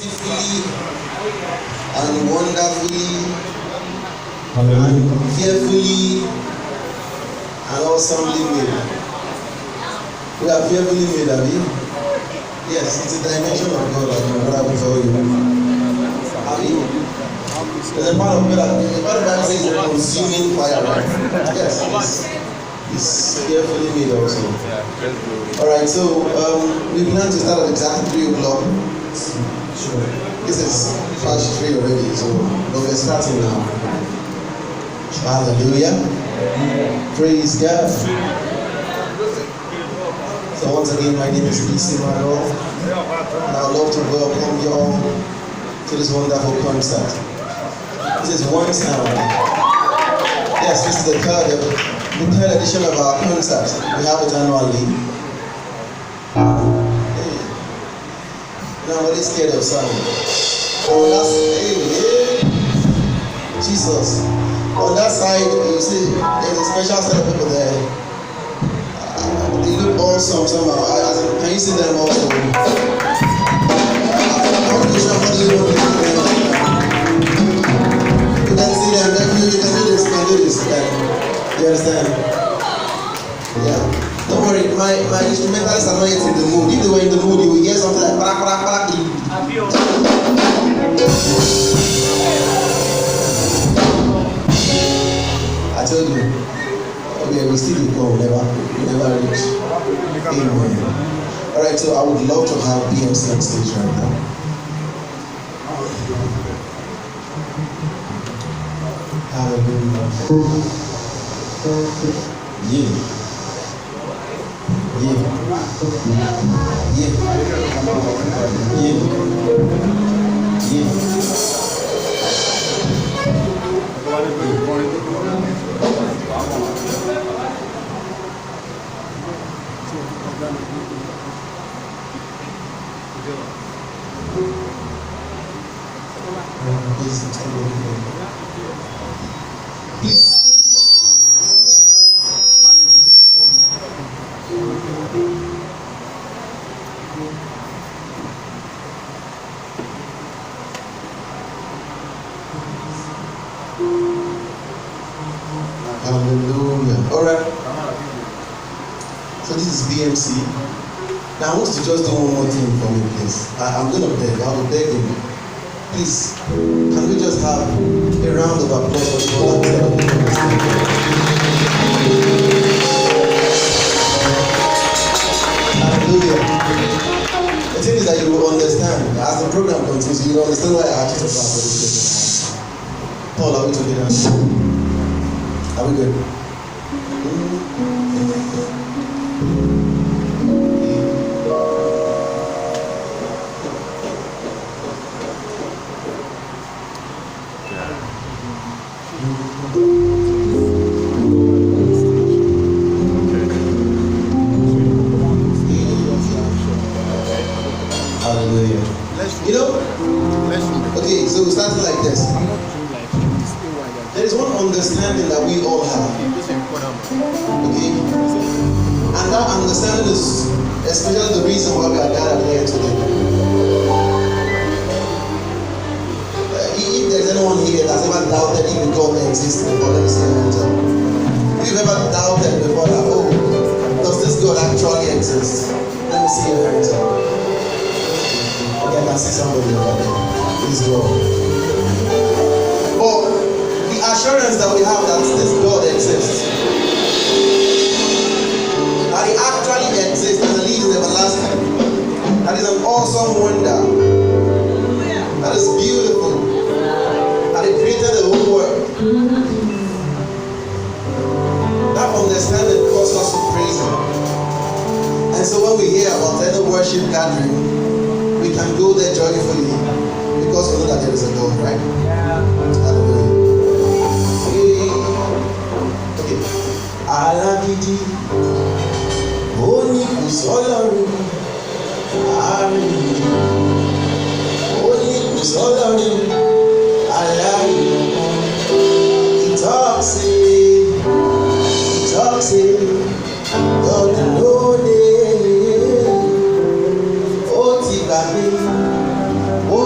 and wonderfully and fearfully and awesomely made. We are fearfully made, are we? Yes, it's a dimension of God that I'm going to tell you. Are we? There's a part of God that the Bible says is a consuming fire, right? Yes, it's fearfully made also. Alright, so we plan to start at exactly 3 o'clock. Sure. This is past 3 already, so we're starting now. Hallelujah. Praise God. So once again, my name is Bisimanuel, and I would love to welcome you all to this wonderful concert. This is one sound. Yes, this is the third edition of our concert. We have it annually. Hey. I'm really scared of sound. Oh, that's Jesus. On that side, you see, there's a special set of people there. They look awesome somehow. Can you see them also? I'm not sure what you want to do. You can see them. You can do this. You can do this. You understand? Yeah. Don't worry. My instrumentalists are not yet in the mood. If they were in the mood, you will hear something like para. I told you. Okay, we still go. Never reach. Amen. All right. So I would love to have BMC on stage right now. Hallelujah. Yeah. Hallelujah. All right. So this is BMC. Now I want you to just do one more thing for me, please. I'm going to beg. I will beg him. Please, can we just have a round of applause for this one? Hallelujah. The thing is that you will understand as the program continues. You will understand why I asked you to clap for this place. Paul, are we together? Are we good? Hallelujah. You know? Okay, so we started like this. There is one understanding that we all have. Okay? And that understanding is especially the reason why we are gathered here today. If there's anyone here that's ever doubted if God exists before, let me see your hands up. If you've ever doubted before that, oh, does this God actually exist? Let me see your hands up. Okay, I can see somebody over there. Please go. But the assurance that we have that this God exists, that He actually exists and He is everlasting, that is an awesome wonder, that is beautiful, that He created the whole world. That understanding causes us to praise Him. And so when we hear about any worship gathering, we can go there joyfully because we know that there is a God, right? Yeah. Hallelujah. Okay. Alagidi, Oni Kusolaru, Oni Kusolaru, Alagidi. He talks it, God know it. Oh,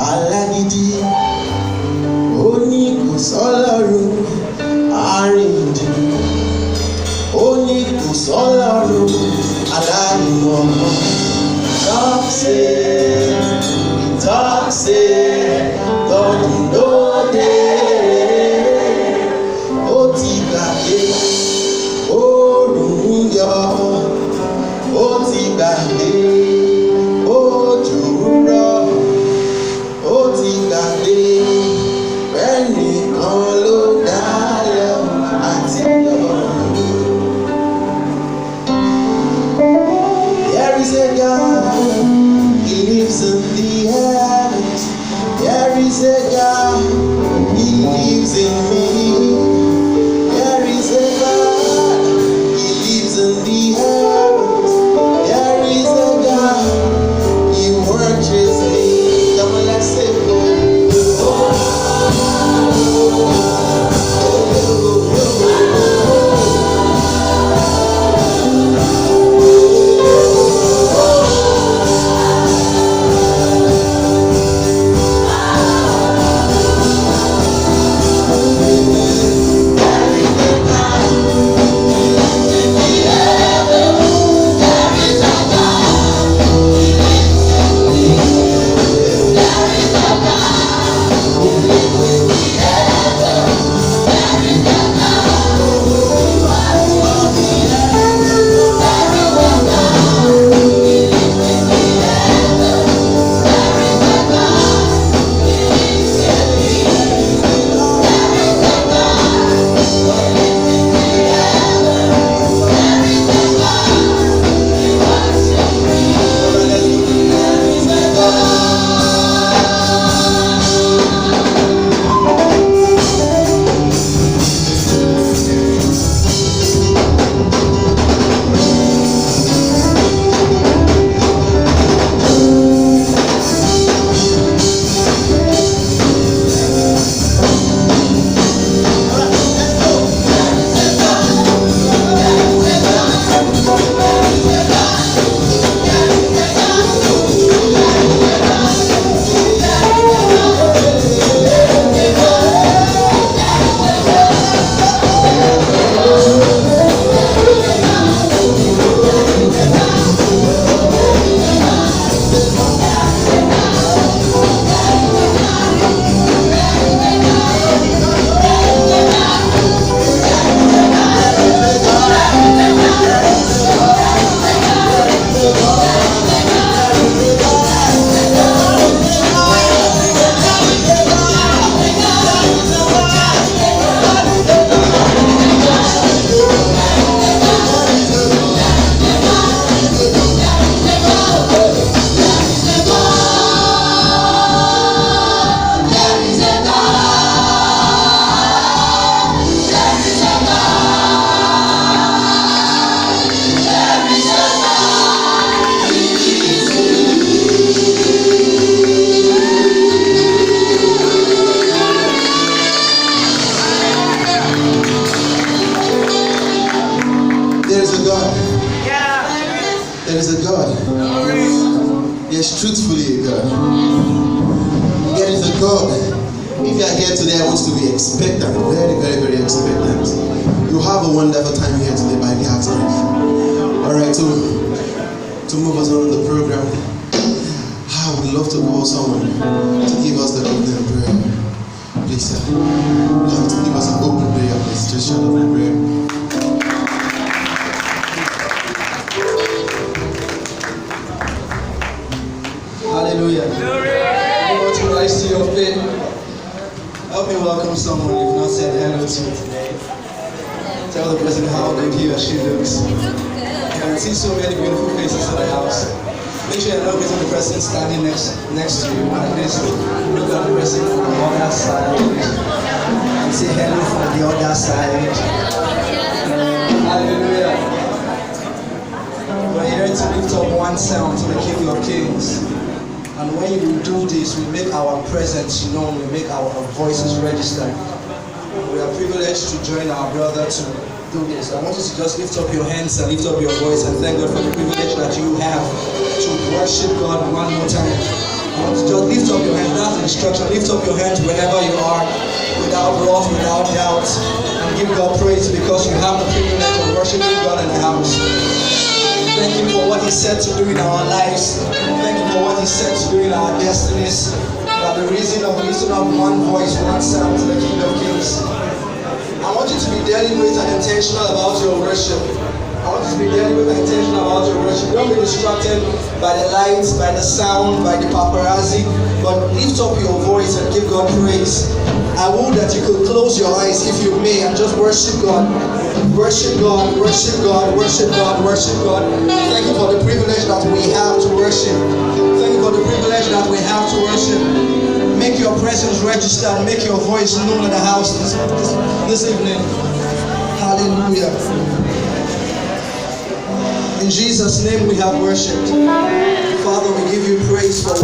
Alagidi, Oni kò sọ́lọ́run, àríǹdì. Oni kò sọ́lọ́run, aláìmọ̀. Talk say, God no dey. Ó ti gbàgbé, oòrùn yọ. Ó ti gbàgbé, òjò rọ̀. Ó ti gbàgbé, ẹnìkan ló dálẹ̀ àti ọ̀run. There is a God, He lives in the heavens. There is a God, He lives in me. There is a God, He lives in the heavens. There is a God, He watches me. Come on, let's say go. There is a God. Yes, truthfully a God. There is a God. If you are here today, I want you to be expectant. Very, very, very expectant. You have a wonderful time here today by God's grace. Alright, to move us on in the program, I would love to call someone to give us the opening prayer. Please, sir. I'd love to give us an open prayer, please. Just shout out a prayer. Hallelujah. You want to rise to your feet? Help me welcome someone you've not said hello to today. Tell the person how good he or she looks. I can see so many beautiful faces in the house. Make sure you're not getting the person standing next to you. At least look at the person from the other side. And say hello from the other side. Hallelujah. We're here to lift up one sound to the King of Kings. And when you do this, we make our presence known, we make our voices registered. We are privileged to join our brother to do this. I want you to just lift up your hands and lift up your voice and thank God for the privilege that you have to worship God one more time. Just lift up your hands. That's the instruction. Lift up your hands wherever you are, without wrath, without doubt, and give God praise because you have the privilege of worshiping God in the house. Thank you for what He said to do in our lives. Thank you for what He said to do in our destinies. That the reason of listening of one voice, one sound to the King of Kings. I want you to be deliberate and intentional about your worship. I want you to be deliberate and intentional about your worship. Don't be distracted by the lights, by the sound, by the paparazzi, but lift up your voice and give God praise. I would that you could close your eyes if you may and just worship God. Worship God, worship God, worship God, worship God. Thank you for the privilege that we have to worship. Thank you for the privilege that we have to worship. Make your presence registered, make your voice known in the house this evening. Hallelujah. In Jesus' name we have worshipped. Father, we give you praise for